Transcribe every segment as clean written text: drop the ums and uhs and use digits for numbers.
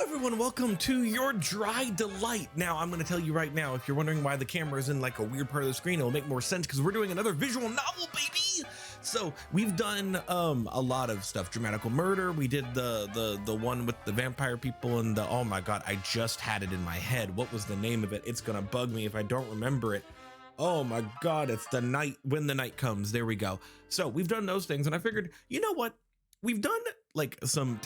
Everyone, welcome to your dry delight. Now, I'm going to tell you right now, if you're wondering why the camera is in like a weird part of the screen, it'll make more sense because we're doing another visual novel, baby. So we've done a lot of stuff. Dramatical Murder. We did the one with the vampire people and the, oh my God, I just had it in my head. What was the name of it? It's going to bug me if I don't remember it. Oh my God, it's the night when the night comes. There we go. So we've done those things, and I figured, you know what? We've done like some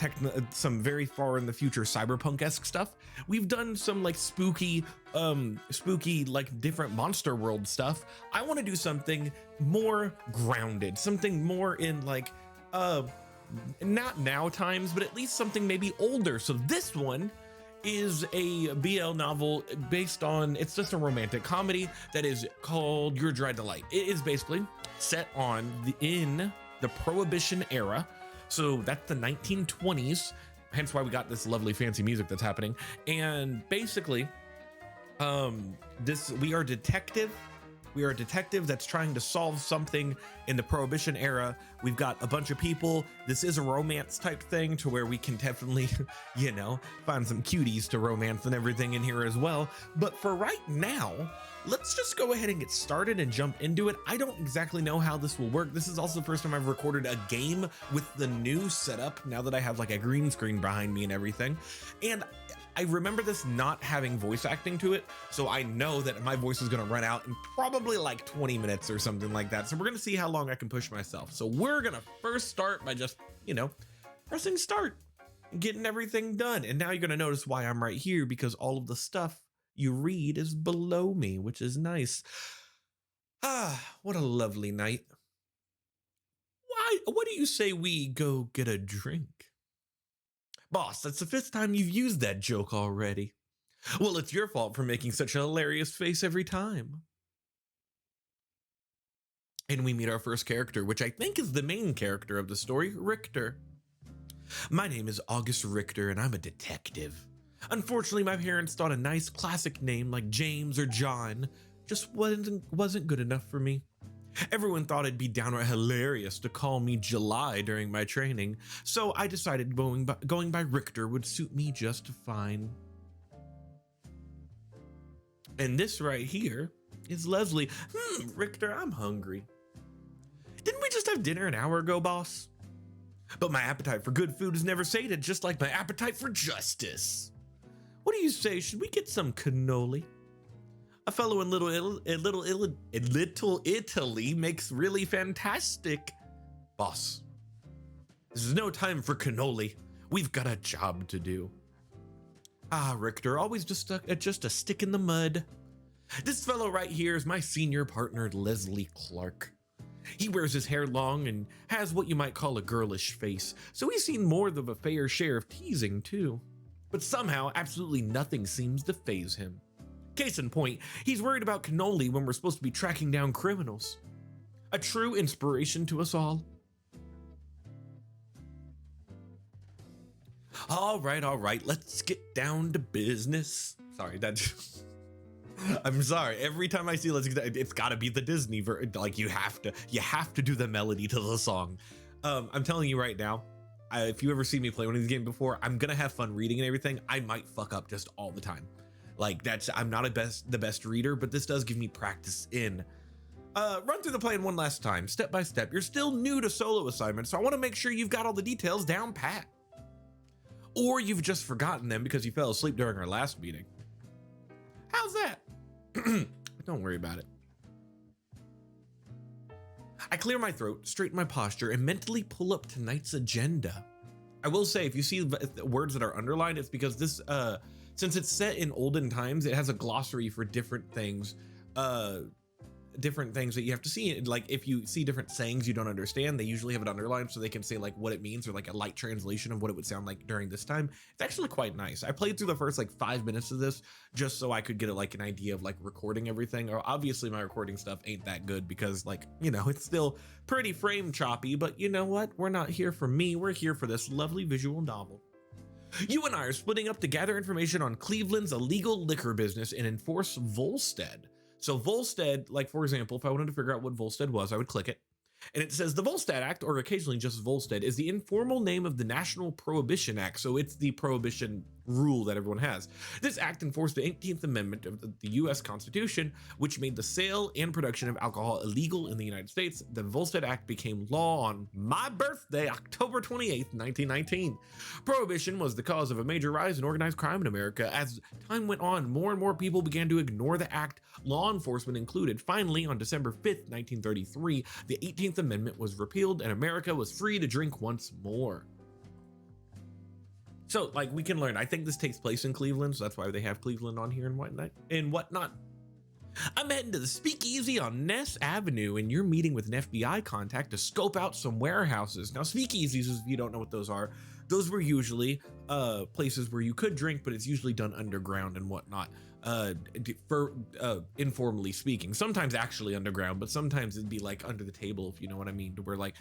very far in the future cyberpunk-esque stuff. We've done some like spooky like different monster world stuff. I want to do something more grounded, something more in like not now times, but at least something maybe older. So this one is a BL novel based on, it's just a romantic comedy that is called Your Dry Delight. It is basically set in the Prohibition era. So that's the 1920s, hence why we got this lovely fancy music that's happening. And basically, we are a detective that's trying to solve something in the Prohibition era. We've got a bunch of people. This is a romance type thing to where we can definitely, you know, find some cuties to romance and everything in here as well. But for right now, let's just go ahead and get started and jump into it. I don't exactly know how this will work. This is also the first time I've recorded a game with the new setup now that I have like a green screen behind me and everything. And I remember this not having voice acting to it, so I know that my voice is gonna run out in probably like 20 minutes or something like that. So we're gonna see how long I can push myself. So we're gonna first start by just, you know, pressing start, getting everything done. And now you're gonna notice why I'm right here, because all of the stuff you read is below me, which is nice. Ah, what a lovely night. What do you say we go get a drink? Boss, that's the fifth time you've used that joke already. Well, it's your fault for making such a hilarious face every time. And we meet our first character, which I think is the main character of the story, Richter. My name is August Richter, and I'm a detective. Unfortunately, my parents thought a nice classic name like James or John just wasn't good enough for me. Everyone thought it'd be downright hilarious to call me July during my training, so I decided going by Richter would suit me just fine. And this right here is Leslie. Richter, I'm hungry. Didn't we just have dinner an hour ago, boss? But my appetite for good food is never sated, just like my appetite for justice. What do you say, should we get some cannoli? A fellow in Little Italy makes really fantastic. Boss, this is no time for cannoli. We've got a job to do. Ah, Richter, always just a stick in the mud. This fellow right here is my senior partner, Leslie Clark. He wears his hair long and has what you might call a girlish face, so he's seen more of a fair share of teasing too. But somehow, absolutely nothing seems to faze him. Case in point, he's worried about cannoli when we're supposed to be tracking down criminals. A true inspiration to us all. All right, let's get down to business. Sorry, I'm sorry. Every time I see it's gotta be the Disney like you have to do the melody to the song. I'm telling you right now, if you ever see me play one of these games before, I'm gonna have fun reading and everything. I might fuck up just all the time. Like I'm not the best reader, but this does give me practice in. Run through the plan one last time, step by step. You're still new to solo assignments, so I want to make sure you've got all the details down pat. Or you've just forgotten them because you fell asleep during our last meeting. How's that? Don't worry about it. I clear my throat, straighten my posture, and mentally pull up tonight's agenda. I will say, if you see words that are underlined, it's because this, since it's set in olden times, it has a glossary for different things that you have to see. Like if you see different sayings you don't understand, they usually have it underlined so they can say like what it means or like a light translation of what it would sound like during this time. It's actually quite nice. I played through the first like 5 minutes of this just so I could get like an idea of like recording everything. Or obviously my recording stuff ain't that good because like, you know, it's still pretty frame choppy, but you know what? We're not here for me. We're here for this lovely visual novel. You and I are splitting up to gather information on Cleveland's illegal liquor business and enforce Volstead. So Volstead, like for example, if I wanted to figure out what Volstead was, I would click it. And it says the Volstead Act, or occasionally just Volstead, is the informal name of the National Prohibition Act. So it's the Prohibition rule that everyone has. This act enforced the 18th Amendment of the US Constitution, which made the sale and production of alcohol illegal in the United States. The Volstead Act became law on my birthday, October 28th, 1919. Prohibition was the cause of a major rise in organized crime in America. As time went on, more and more people began to ignore the act, law enforcement included. Finally, on December 5th, 1933, the 18th Amendment was repealed and America was free to drink once more. So, like, we can learn. I think this takes place in Cleveland, so that's why they have Cleveland on here and whatnot. I'm heading to the Speakeasy on Ness Avenue, and you're meeting with an FBI contact to scope out some warehouses. Now, speakeasies, if you don't know what those are, those were usually places where you could drink, but it's usually done underground and whatnot. Informally speaking, sometimes actually underground, but sometimes it'd be like under the table, if you know what I mean, to where like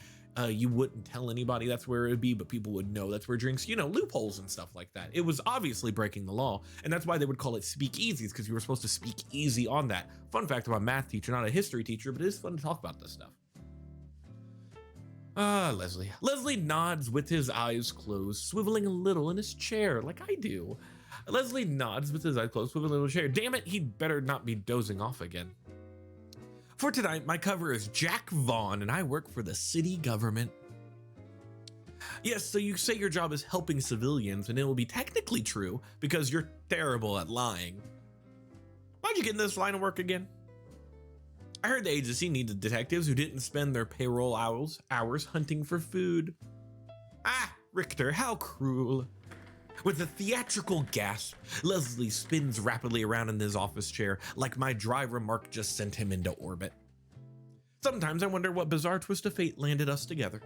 you wouldn't tell anybody that's where it would be, but people would know that's where drinks, loopholes and stuff like that. It was obviously breaking the law, and that's why they would call it speakeasies, because you were supposed to speak easy on that. Fun fact about a math teacher, not a history teacher, but it is fun to talk about this stuff. Leslie. Leslie nods with his eyes closed, swiveling a little in his chair, like I do. Leslie nods with his eyes closed, swiveling a little chair. Damn it, he'd better not be dozing off again. For tonight, my cover is Jack Vaughn, and I work for the city government. Yes, so you say your job is helping civilians, and it will be technically true because you're terrible at lying. Why'd you get in this line of work again? I heard the agency needed detectives who didn't spend their payroll hours hunting for food. Ah, Richter, how cruel. With a theatrical gasp, Leslie spins rapidly around in his office chair like my dry remark just sent him into orbit. Sometimes I wonder what bizarre twist of fate landed us together.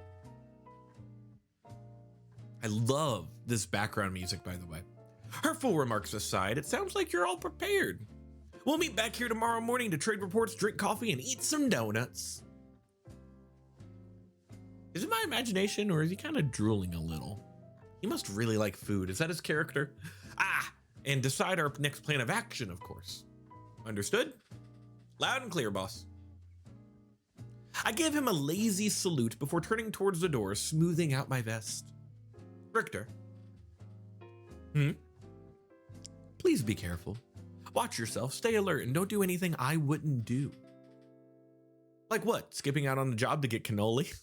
I love this background music, by the way. Her full remarks aside, it sounds like you're all prepared. We'll meet back here tomorrow morning to trade reports, drink coffee, and eat some donuts. Is it my imagination, or is he kind of drooling a little? He must really like food. Is that his character? And decide our next plan of action, of course. Understood? Loud and clear, boss. I give him a lazy salute before turning towards the door, smoothing out my vest. Richter. Please be careful. Watch yourself, stay alert, and don't do anything I wouldn't do. Like what? Skipping out on the job to get cannoli?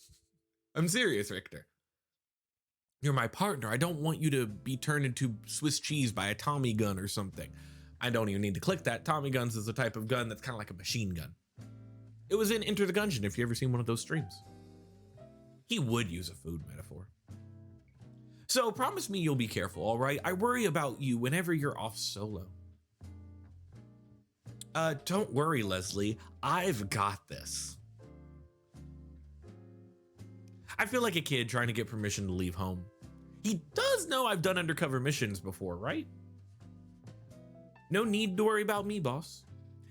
I'm serious, Richter. You're my partner. I don't want you to be turned into Swiss cheese by a Tommy gun or something. I don't even need to click that. Tommy guns is a type of gun that's kind of like a machine gun. It was in Enter the Gungeon, if you ever seen one of those streams. He would use a food metaphor. So promise me you'll be careful, all right? I worry about you whenever you're off solo. Don't worry, Leslie. I've got this. I feel like a kid trying to get permission to leave home. He does know I've done undercover missions before, right? No need to worry about me, boss.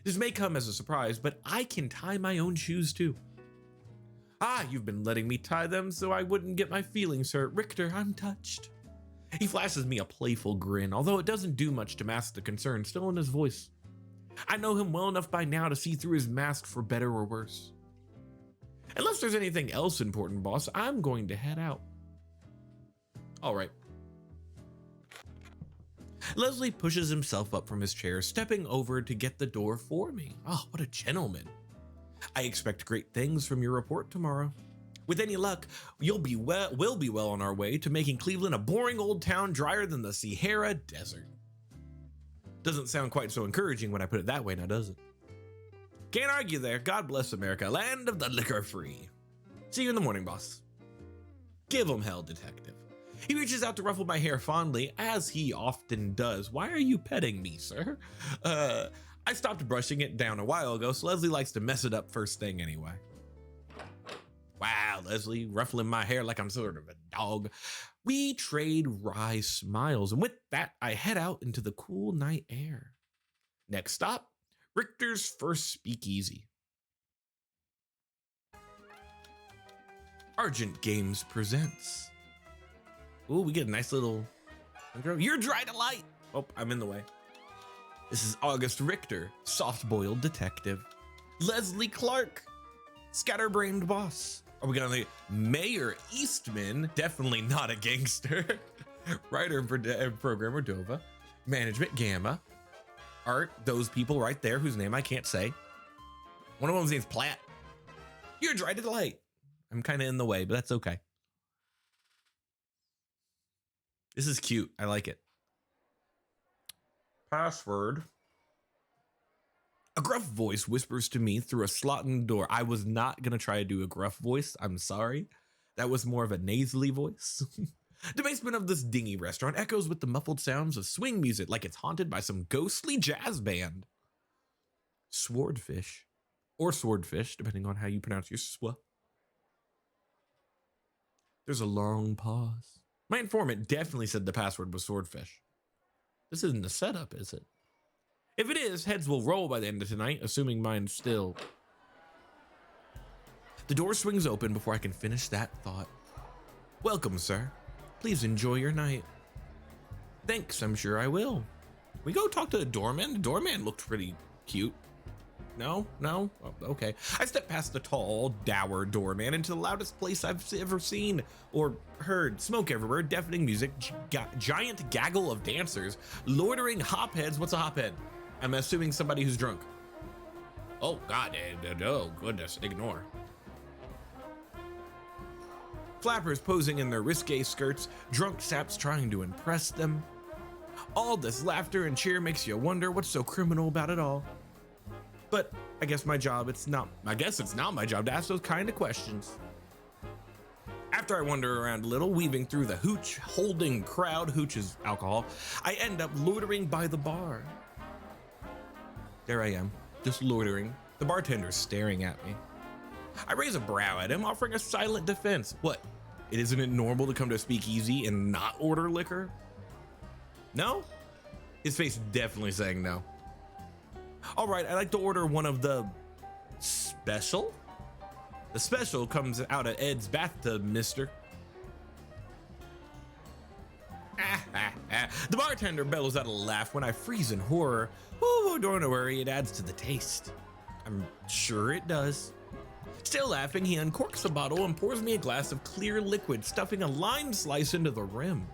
This may come as a surprise, but I can tie my own shoes too. You've been letting me tie them so I wouldn't get my feelings hurt. Richter, I'm touched. He flashes me a playful grin, although it doesn't do much to mask the concern still in his voice. I know him well enough by now to see through his mask for better or worse. Unless there's anything else important, boss, I'm going to head out. All right. Leslie pushes himself up from his chair, stepping over to get the door for me. Oh, what a gentleman. I expect great things from your report tomorrow. With any luck, we'll be well on our way to making Cleveland a boring old town drier than the Sahara Desert. Doesn't sound quite so encouraging when I put it that way now, does it? Can't argue there. God bless America, land of the liquor free. See you in the morning, boss. Give him hell, detective. He reaches out to ruffle my hair fondly, as he often does. Why are you petting me, sir? I stopped brushing it down a while ago, so Leslie likes to mess it up first thing anyway. Wow, Leslie, ruffling my hair like I'm sort of a dog. We trade wry smiles, and with that, I head out into the cool night air. Next stop, Richter's first speakeasy. Argent Games presents. Ooh, we get a nice little intro. You're dry to light. Oh, I'm in the way. This is August Richter, soft-boiled detective. Leslie Clark, scatterbrained boss. Are we gonna Mayor Eastman? Definitely not a gangster. Writer and programmer Dova. Management Gamma. Art, those people right there whose name I can't say. One of them's name's Platt. You're dry to delight. I'm kind of in the way, but that's okay. This is cute. I like it. Password. A gruff voice whispers to me through a slot in the door. I was not going to try to do a gruff voice. I'm sorry. That was more of a nasally voice. The basement of this dingy restaurant echoes with the muffled sounds of swing music like it's haunted by some ghostly jazz band. Swordfish. Or swordfish, depending on how you pronounce your swa. There's a long pause. My informant definitely said the password was swordfish. This isn't a setup, is it? If it is, heads will roll by the end of tonight, assuming mine's still. The door swings open before I can finish that thought. Welcome, sir. Please enjoy your night. Thanks, I'm sure I will. We go talk to the doorman? The doorman looked pretty cute. No? Oh, okay. I step past the tall, dour doorman into the loudest place I've ever seen or heard. Smoke everywhere, deafening music, giant gaggle of dancers, loitering hopheads. What's a hophead? I'm assuming somebody who's drunk. Oh, God. Oh, goodness. Ignore. Flappers posing in their risque skirts, drunk saps trying to impress them. All this laughter and cheer makes you wonder what's so criminal about it all. But I guess it's not my job to ask those kind of questions. After I wander around a little, weaving through the hooch-holding crowd, hooch is alcohol, I end up loitering by the bar. There I am, just loitering. The bartender's staring at me. I raise a brow at him, offering a silent defense. What? Isn't it normal to come to a speakeasy and not order liquor? No? His face definitely saying no. All right, I'd like to order one of the special. The special comes out of Ed's bathtub, mister. The bartender bellows out a laugh when I freeze in horror. Oh, don't worry, it adds to the taste. I'm sure it does. Still laughing, he uncorks the bottle and pours me a glass of clear liquid, stuffing a lime slice into the rim.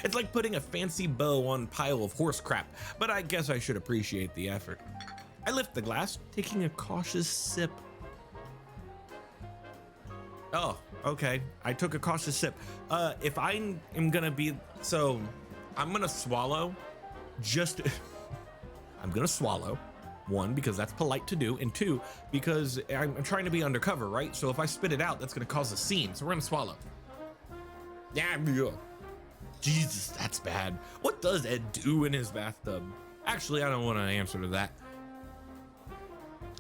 It's like putting a fancy bow on a pile of horse crap, but I guess I should appreciate the effort. I lift the glass, taking a cautious sip. Oh, okay. I took a cautious sip. If I am gonna be, so I'm gonna swallow, I'm gonna swallow. One, because that's polite to do, and two, because I'm trying to be undercover, right? So if I spit it out, that's gonna cause a scene, so we're gonna swallow. Yeah. Jesus, that's bad. What does Ed do in his bathtub? Actually, I don't want an answer to that.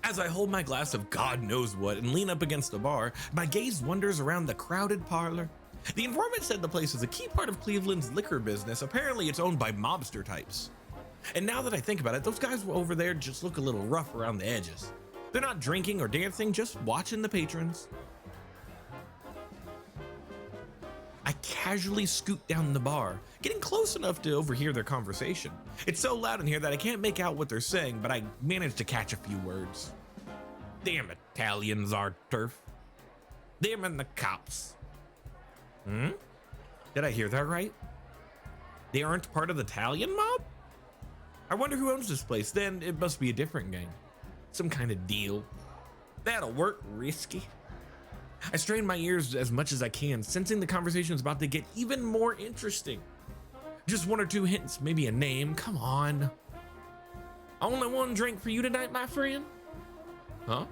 As I hold my glass of God knows what and lean up against the bar, my gaze wanders around the crowded parlor. The informant said the place is a key part of Cleveland's liquor business. Apparently it's owned by mobster types. And now that I think about it, those guys over there just look a little rough around the edges. They're not drinking or dancing, just watching the patrons. I casually scoot down the bar, getting close enough to overhear their conversation. It's so loud in here that I can't make out what they're saying, but I manage to catch a few words. Damn Italians are turf. Them and the cops. Did I hear that right? They aren't part of the Italian mob? I wonder who owns this place. Then it must be a different gang. Some kind of deal. That'll work, risky. I strain my ears as much as I can, sensing the conversation is about to get even more interesting. Just one or two hints, maybe a name, come on. Only one drink for you tonight, my friend? Huh?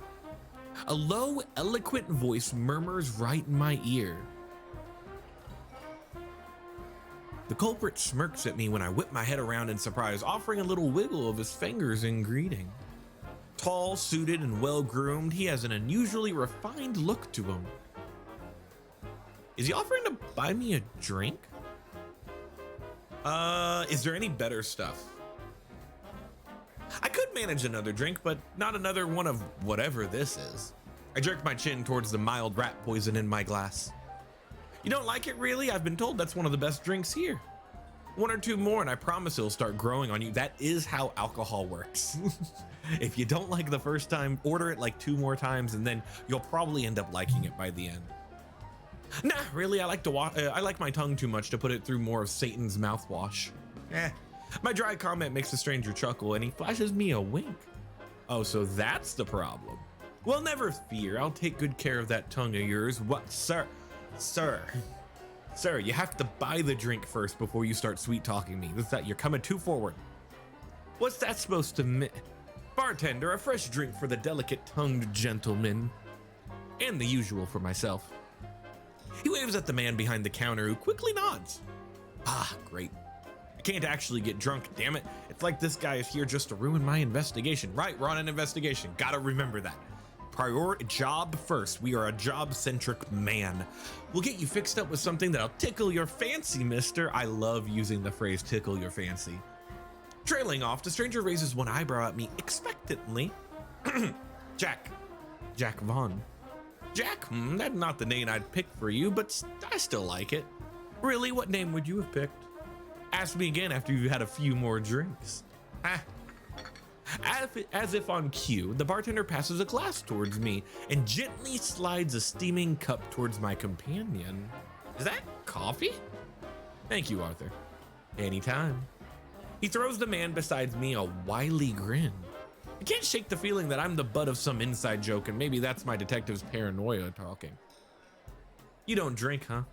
A low, eloquent voice murmurs right in my ear. The culprit smirks at me when I whip my head around in surprise, offering a little wiggle of his fingers in greeting. Tall, suited, and well-groomed, he has an unusually refined look to him. Is he offering to buy me a drink? Is there any better stuff? I could manage another drink, but not another one of whatever this is. I jerk my chin towards the mild rat poison in my glass. You don't like it, really? I've been told that's one of the best drinks here. One or two more and I promise it'll start growing on you. That is how alcohol works. If you don't like the first time, order it like 2 more times and then you'll probably end up liking it by the end. Nah, really, I like my tongue too much to put it through more of Satan's mouthwash. Eh. My dry comment makes the stranger chuckle and he flashes me a wink. Oh, so that's the problem. Well, never fear. I'll take good care of that tongue of yours. What, sir? Sir, you have to buy the drink first before you start sweet talking me. You're coming too forward. What's that supposed to mean? Bartender, a fresh drink for the delicate-tongued gentleman. And the usual for myself. He waves at the man behind the counter who quickly nods. Ah, great. I can't actually get drunk, damn it. It's like this guy is here just to ruin my investigation. Right, we're on an investigation. Gotta remember that. Job first. We are a job-centric man. We'll get you fixed up with something that'll tickle your fancy, mister. I love using the phrase tickle your fancy. Trailing off, the stranger raises one eyebrow at me expectantly. Jack Vaughn. Jack, that's not the name I'd pick for you, but I still like it. Really, what name would you have picked? Ask me again after you've had a few more drinks. As if on cue, the bartender passes a glass towards me and gently slides a steaming cup towards my companion. Is that coffee? Thank you, Arthur. Anytime. He throws the man beside me a wily grin. I can't shake the feeling that I'm the butt of some inside joke, and maybe that's my detective's paranoia talking. You don't drink, huh?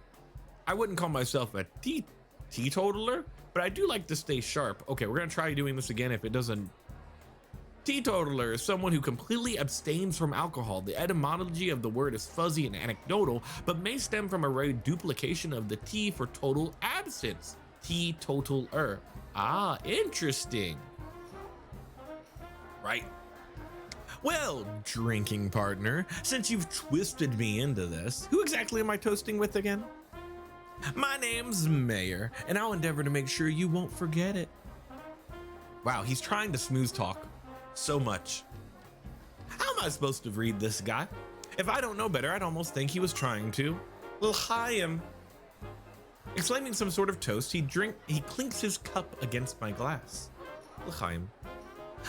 I wouldn't call myself a teetotaler, but I do like to stay sharp. Okay, we're gonna try doing this again if it doesn't. Teetotaler is someone who completely abstains from alcohol. The etymology of the word is fuzzy and anecdotal, but may stem from a rare duplication of the T for total absence. Teetotaler. Ah, interesting. Right. Well, drinking partner, since you've twisted me into this, who exactly am I toasting with again? My name's Mayor, and I'll endeavor to make sure you won't forget it. Wow, he's trying to smooth talk so much. How am I supposed to read this guy? If I don't know better, I'd almost think he was trying to. L'chaim. Exclaiming some sort of toast, he clinks his cup against my glass. L'chaim.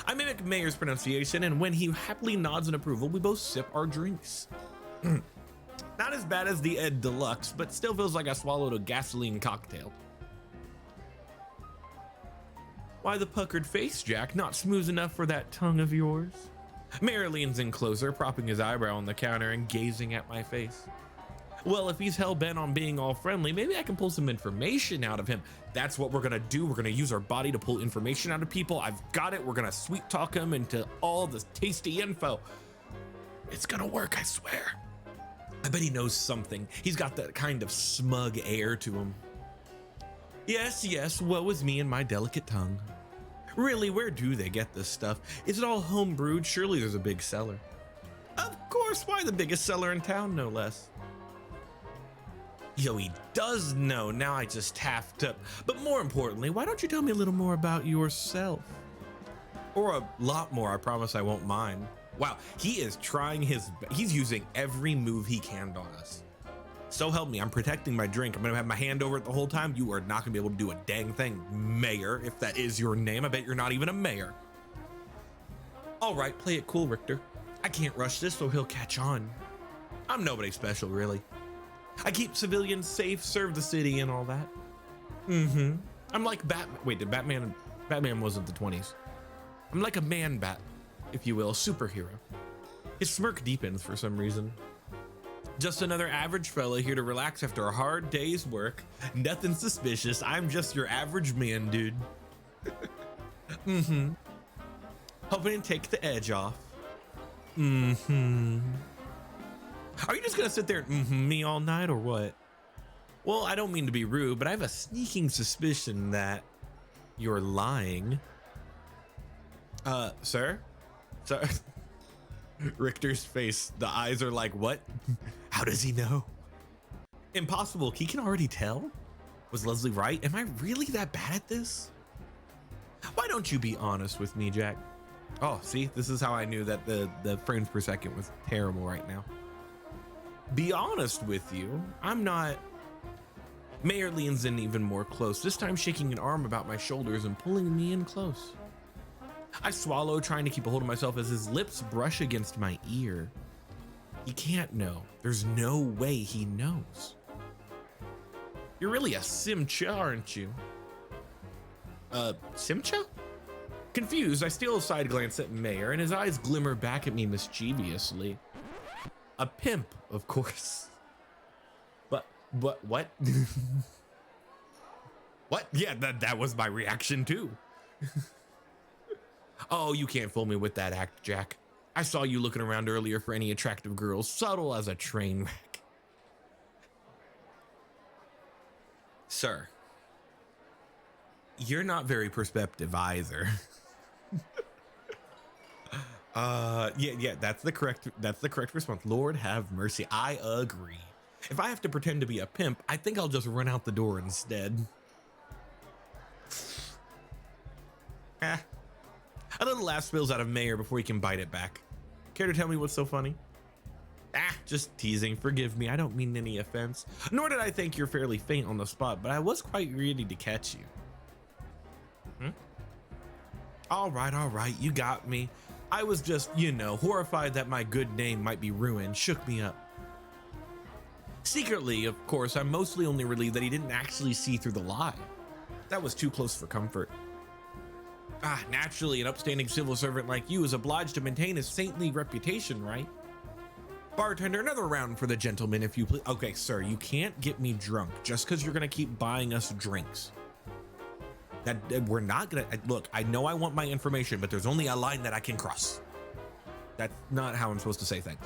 I mimic Mayor's pronunciation, and when he happily nods in approval, we both sip our drinks. Not as bad as the Ed Deluxe, but still feels like I swallowed a gasoline cocktail. Why the puckered face, Jack? Not smooth enough for that tongue of yours? Mayor leans in closer, propping his eyebrow on the counter and gazing at my face. Well, if he's hell-bent on being all friendly, maybe I can pull some information out of him. That's what we're gonna do. We're gonna use our body to pull information out of people. I've got it. We're gonna sweet talk him into all this tasty info. It's gonna work, I swear. I bet he knows something. He's got that kind of smug air to him. Yes, woe is me and my delicate tongue. Really, where do they get this stuff? Is it all home brewed? Surely there's a big cellar. Of course, why the biggest cellar in town, no less? Yo, he does know. Now I just taffed up. But more importantly, why don't you tell me a little more about yourself? Or a lot more, I promise I won't mind. Wow, he is trying he's using every move he can on us. So help me, I'm protecting my drink. I'm gonna have my hand over it the whole time. You are not gonna be able to do a dang thing, Mayor, if that is your name. I bet you're not even a mayor. All right, play it cool, Richter. I can't rush this, so he'll catch on. I'm nobody special, really. I keep civilians safe, serve the city and all that. I'm like Batman. Wait, Batman wasn't the 20s. I'm like a man-bat, if you will, superhero. His smirk deepens for some reason. Just another average fella here to relax after a hard day's work. Nothing suspicious. I'm just your average man, dude. Hoping to take the edge off. Are you just gonna sit there and me all night or what? Well, I don't mean to be rude, but I have a sneaking suspicion that you're lying. Sir? Sir? Richter's face, the eyes are like, what? How does he know? Impossible, he can already tell? Was Leslie right? Am I really that bad at this? Why don't you be honest with me, Jack? Oh, see, this is how I knew that the frames per second was terrible right now. Be honest with you, I'm not. Mayor leans in even more close, this time shaking an arm about my shoulders and pulling me in close. I swallow, trying to keep a hold of myself as his lips brush against my ear. He can't know. There's no way he knows. You're really a Simcha, aren't you? Simcha? Confused, I steal a side glance at Mayor, and his eyes glimmer back at me mischievously. A pimp, of course. But what? What? Yeah, that was my reaction too. Oh, you can't fool me with that act, Jack. I saw you looking around earlier for any attractive girls, subtle as a train wreck. Sir, you're not very perceptive either. Yeah, that's the correct response. Lord have mercy. I agree. If I have to pretend to be a pimp, I think I'll just run out the door instead. A little laugh spills out of Mayor before he can bite it back. Care to tell me what's so funny? Just teasing. Forgive me. I don't mean any offense. Nor did I think you're fairly faint on the spot, but I was quite ready to catch you. All right. You got me. I was just, horrified that my good name might be ruined. Shook me up. Secretly, of course, I'm mostly only relieved that he didn't actually see through the lie. That was too close for comfort. Naturally, an upstanding civil servant like you is obliged to maintain a saintly reputation, right? Bartender, another round for the gentleman, if you please. Okay, sir, you can't get me drunk just because you're gonna keep buying us drinks. We're not gonna, look, I know I want my information, but there's only a line that I can cross. That's not how I'm supposed to say things.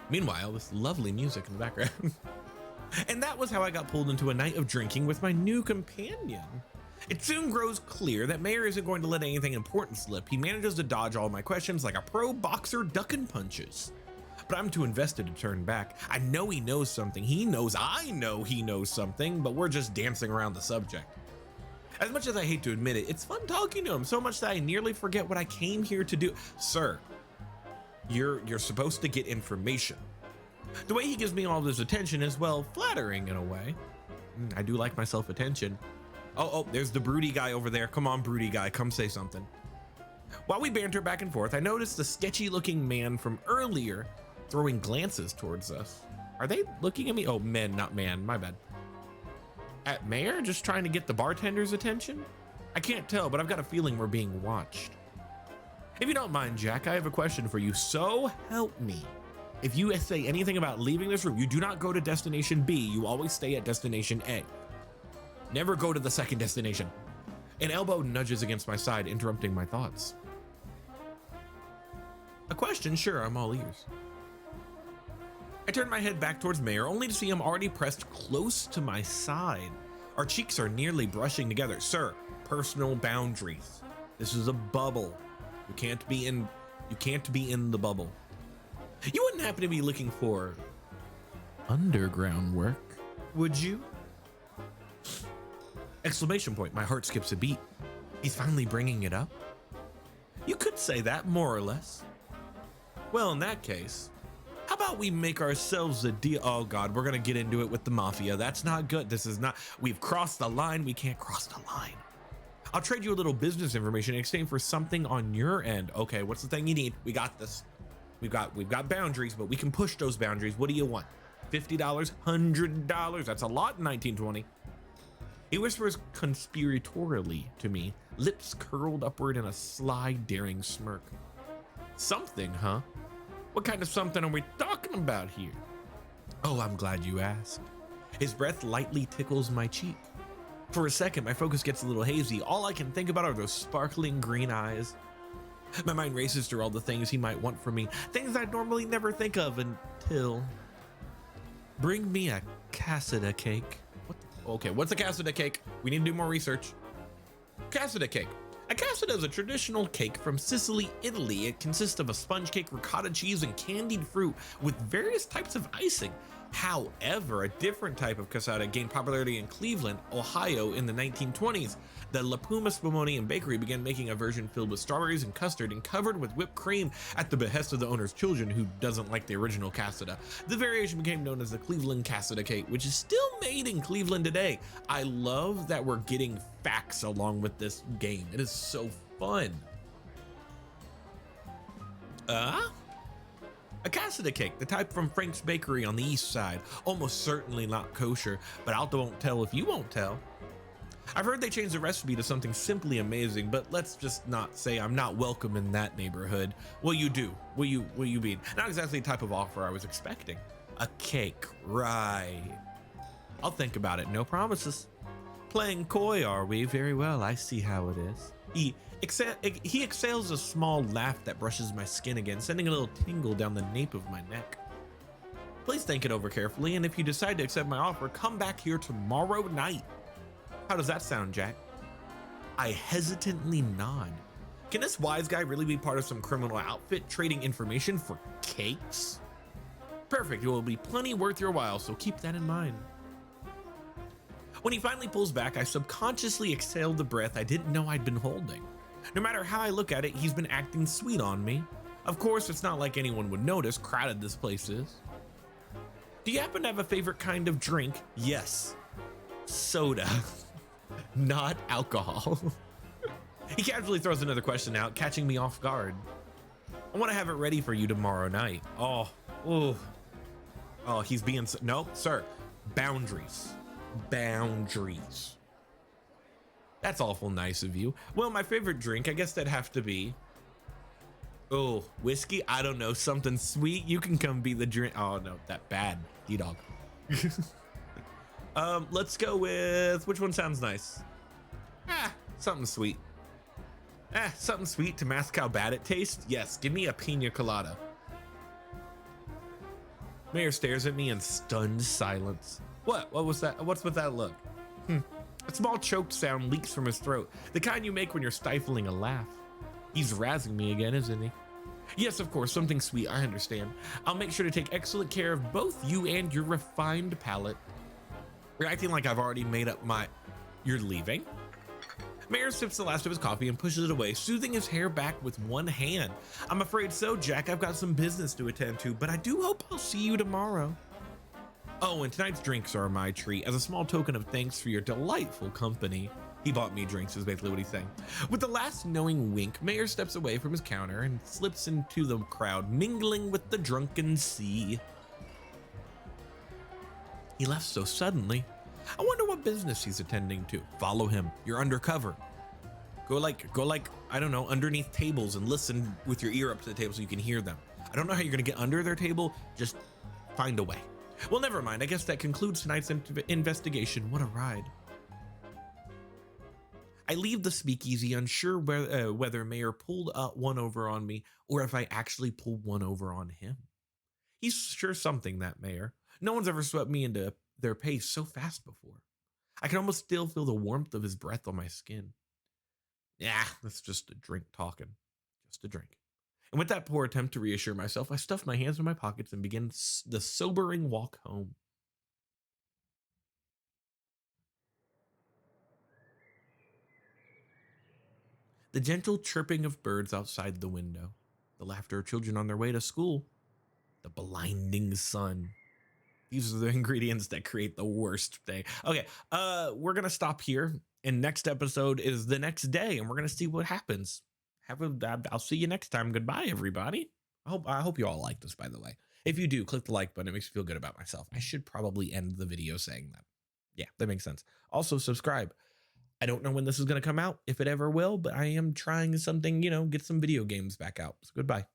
Meanwhile, this lovely music in the background. And that was how I got pulled into a night of drinking with my new companion. It soon grows clear that Mayor isn't going to let anything important slip. He manages to dodge all my questions like a pro boxer ducking punches. But I'm too invested to turn back. I know he knows something. I know he knows something, but we're just dancing around the subject. As much as I hate to admit it, it's fun talking to him, so much that I nearly forget what I came here to do. Sir, you're supposed to get information. The way he gives me all this attention is, well, flattering in a way. I do like my self-attention. Oh, there's the broody guy over there. Come on, broody guy, come say something. While we banter back and forth, I noticed the sketchy looking man from earlier throwing glances towards us. Are they looking at me? Oh, men, not man, my bad. At Mayor, just trying to get the bartender's attention? I can't tell, but I've got a feeling we're being watched. If you don't mind, Jack, I have a question for you. So help me. If you say anything about leaving this room, you do not go to destination B, you always stay at destination A. Never go to the second destination. An elbow nudges against my side, interrupting my thoughts. A question? Sure, I'm all ears. I turn my head back towards Mayor, only to see him already pressed close to my side. Our cheeks are nearly brushing together. Sir, personal boundaries. This is a bubble. You can't be in the bubble. You wouldn't happen to be looking for underground work, would you? Exclamation point, my heart skips a beat. He's finally bringing it up? You could say that, more or less. Well, in that case, how about we make ourselves a deal? Oh God, we're gonna get into it with the mafia. That's not good. We've crossed the line. We can't cross the line. I'll trade you a little business information in exchange for something on your end. Okay, what's the thing you need? We got this. We've got boundaries, but we can push those boundaries. What do you want? $50, $100? That's a lot in 1920. He whispers conspiratorially to me, lips curled upward in a sly, daring smirk. Something, huh? What kind of something are we talking about here? Oh, I'm glad you asked. His breath lightly tickles my cheek. For a second, my focus gets a little hazy. All I can think about are those sparkling green eyes. My mind races through all the things he might want from me, things I'd normally never think of until... Bring me a cassida cake. Okay, what's a cassida cake? We need to do more research. Cassida cake. A cassida is a traditional cake from Sicily, Italy. It consists of a sponge cake, ricotta cheese, and candied fruit with various types of icing. However, a different type of cassata gained popularity in Cleveland, Ohio in the 1920s. The La Puma Spumoni and Bakery began making a version filled with strawberries and custard and covered with whipped cream at the behest of the owner's children, who doesn't like the original cassata. The variation became known as the Cleveland Cassida Cake, which is still made in Cleveland today. I love that we're getting facts along with this game. It is so fun. A cassata cake, the type from Frank's Bakery on the east side. Almost certainly not kosher, but I won't tell if you won't tell. I've heard they changed the recipe to something simply amazing, but let's just not say I'm not welcome in that neighborhood. Well, you do. What you mean? Not exactly the type of offer I was expecting. A cake, right. I'll think about it, no promises. Playing coy, are we? Very well, I see how it is. He exhales a small laugh that brushes my skin again, sending a little tingle down the nape of my neck. Please think it over carefully, and if you decide to accept my offer, come back here tomorrow night. How does that sound, Jack? I hesitantly nod. Can this wise guy really be part of some criminal outfit trading information for cakes? Perfect, it will be plenty worth your while, so keep that in mind. When he finally pulls back, I subconsciously exhaled the breath I didn't know I'd been holding. No matter how I look at it, he's been acting sweet on me. Of course, it's not like anyone would notice, crowded this place is. Do you happen to have a favorite kind of drink? Yes. Soda. Not alcohol. He casually throws another question out, catching me off guard. I want to have it ready for you tomorrow night. Oh, he's being, no, sir, boundaries. Boundaries. That's awful nice of you. Well, my favorite drink, I guess that'd have to be, oh, whiskey? I don't know, something sweet. You can come be the drink. Oh no, that bad, Ddog. Let's go with, which one sounds nice? Something sweet. Something sweet to mask how bad it tastes? Yes, give me a pina colada. Mayor stares at me in stunned silence. What was that? What's with that look? A small choked sound leaks from his throat, the kind you make when you're stifling a laugh. He's razzing me again, isn't he? Yes, of course, something sweet, I understand. I'll make sure to take excellent care of both you and your refined palate. You're acting like I've already made up my... You're leaving? Mayor sips the last of his coffee and pushes it away, soothing his hair back with one hand. I'm afraid so, Jack. I've got some business to attend to, but I do hope I'll see you tomorrow. Oh, and tonight's drinks are my treat as a small token of thanks for your delightful company. He bought me drinks is basically what he's saying. With the last knowing wink, Mayor steps away from his counter and slips into the crowd, mingling with the drunken sea. He left so suddenly. I wonder what business he's attending to. Follow him. You're undercover. Go like, I don't know, underneath tables and listen with your ear up to the table so you can hear them. I don't know how you're gonna get under their table. Just find a way. Well, never mind. I guess that concludes tonight's investigation. What a ride. I leave the speakeasy unsure whether Mayor pulled one over on me or if I actually pulled one over on him. He's sure something, that Mayor. No one's ever swept me into their pace so fast before. I can almost still feel the warmth of his breath on my skin. Yeah, that's just a drink talking. Just a drink. And with that poor attempt to reassure myself, I stuff my hands in my pockets and begin the sobering walk home. The gentle chirping of birds outside the window, the laughter of children on their way to school, the blinding sun. These are the ingredients that create the worst day. Okay, we're gonna stop here, and next episode is the next day, and we're gonna see what happens. I'll see you next time. Goodbye, everybody. I hope you all like this, by the way. If you do, click the like button. It makes me feel good about myself. I should probably end the video saying that. Yeah, that makes sense. Also, subscribe. I don't know when this is going to come out, if it ever will, but I am trying something, get some video games back out. So goodbye.